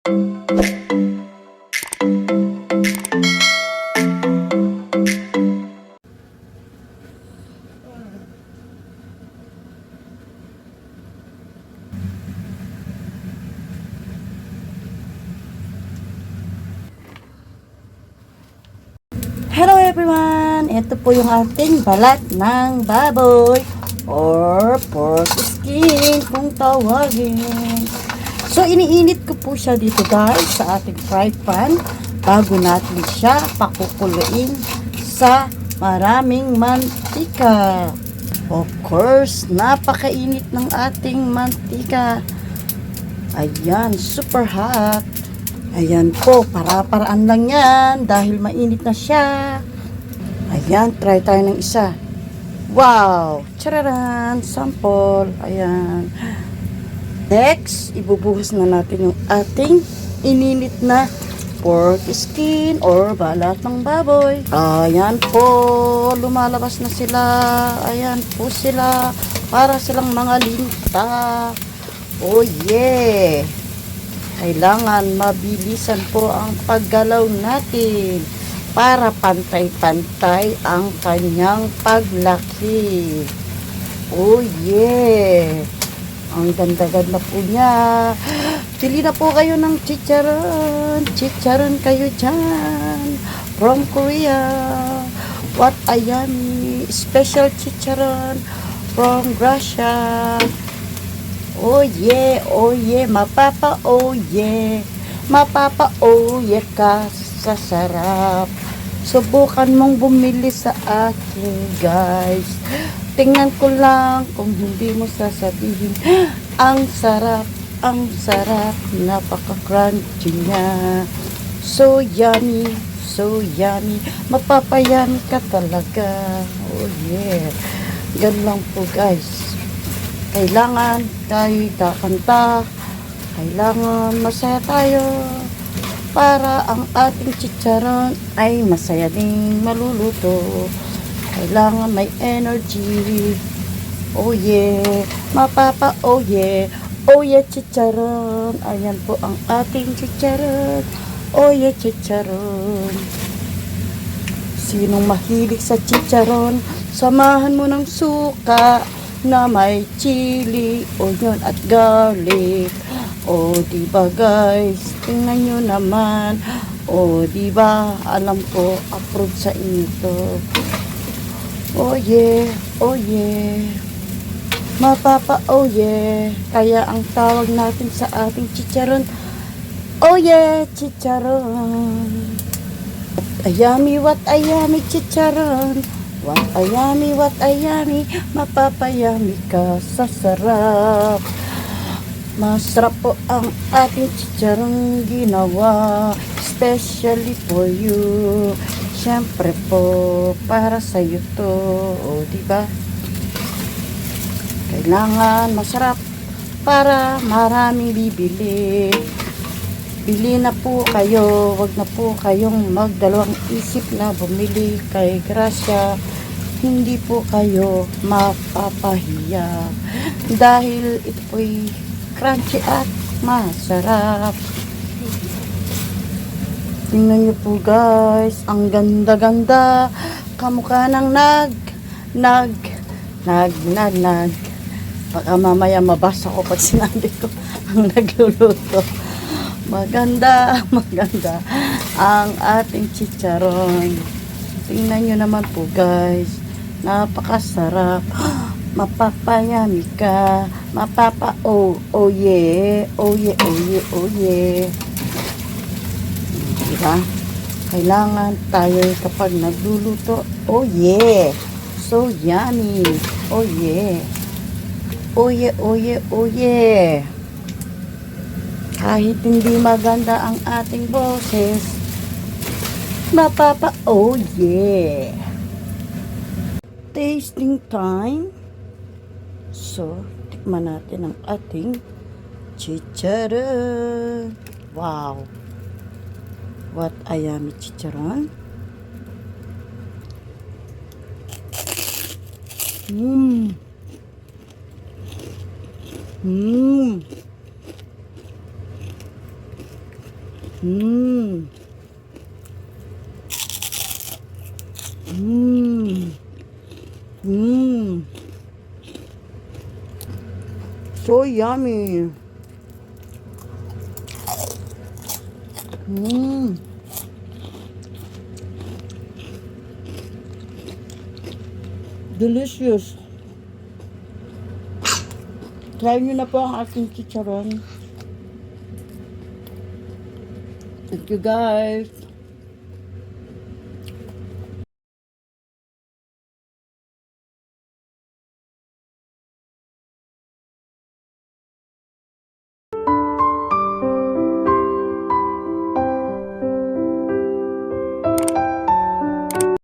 Hello everyone! Ito po yung ating balat ng baboy or pork skin kung tawagin. So iniinit ko po siya dito guys sa ating fry pan bago natin siya pakukuluin sa maraming mantika. Of course, napakainit ng ating mantika. Ayan, super hot. Ayan po, para-paraan lang yan dahil mainit na siya. Ayan, try tayo ng isa. Wow! Chararan! Sample. Ayan. Next, ibubuhos na natin yung ating ininit na pork skin or balat ng baboy. Ayan po, lumalabas na sila. Ayan po sila. Para silang mga linta. Oh yeah! Kailangan mabilisan po ang paggalaw natin para pantay-pantay ang kanyang paglaki. Oh yeah! Ang ganda-ganda po niya. Pili na po kayo ng chicharon. Chicharon kayo dyan. From Korea. What a yummy special chicharon from Russia. Oh yeah, mapapa oh yeah ka sa sarap. Subukan mong bumili sa akin guys. Tingnan ko lang kung hindi mo sasabihin. Ang sarap, napaka-crunchy niya. So yummy, mapapayami ka talaga. Oh yeah, yan lang po guys. Kailangan tayo'y kakanta, kailangan masaya tayo para ang ating chicharon ay masaya ding maluluto. Kailangan may energy. Oh yeah, mapapa oh yeah chicharon. Ayan po ang ating chicharon. Oh yeah chicharon. Sinong mahilig sa chicharon, samahan mo ng suka na may chili, onion at garlic. O diba guys, tingnan nyo naman. O diba, alam ko, approve sa inyo to. Oh yeah, mapapa oh yeah. Kaya ang tawag natin sa ating chicharon, oh yeah, chicharon. What a yummy chicharon. What a yummy, mapapayami ka sa sarap. Masarap po ang ating chicharong ginawa, especially for you. Siyempre po, para sa iyo to, o diba? Kailangan masarap para maraming bibili. Bili na po kayo, wag na po kayong magdalawang isip na bumili kay Gracia. Hindi po kayo mapapahiya dahil ito po'y crunchy at masarap. Tingnan nyo po guys, ang ganda-ganda. Kamukha ng nag. Baka mamaya mabasa ko pag sinabi ko ang nagluluto. Maganda ang ating chicharon. Tingnan nyo naman po guys, napakasarap. Mapapayami ka, mapapa oh yeah. Diba? Kailangan tayo kapag nagluluto, oh yeah, so yummy, oh yeah. Kahit hindi maganda ang ating boses, mapapa oh yeah. Tasting time. So, tikman natin ang ating chicharon. Wow! What a yummy chicharon. Mmm. Mmm. Mmm. So yummy. Mmm. Delicious. Try nyo na po ang aking chicharon. Thank you guys.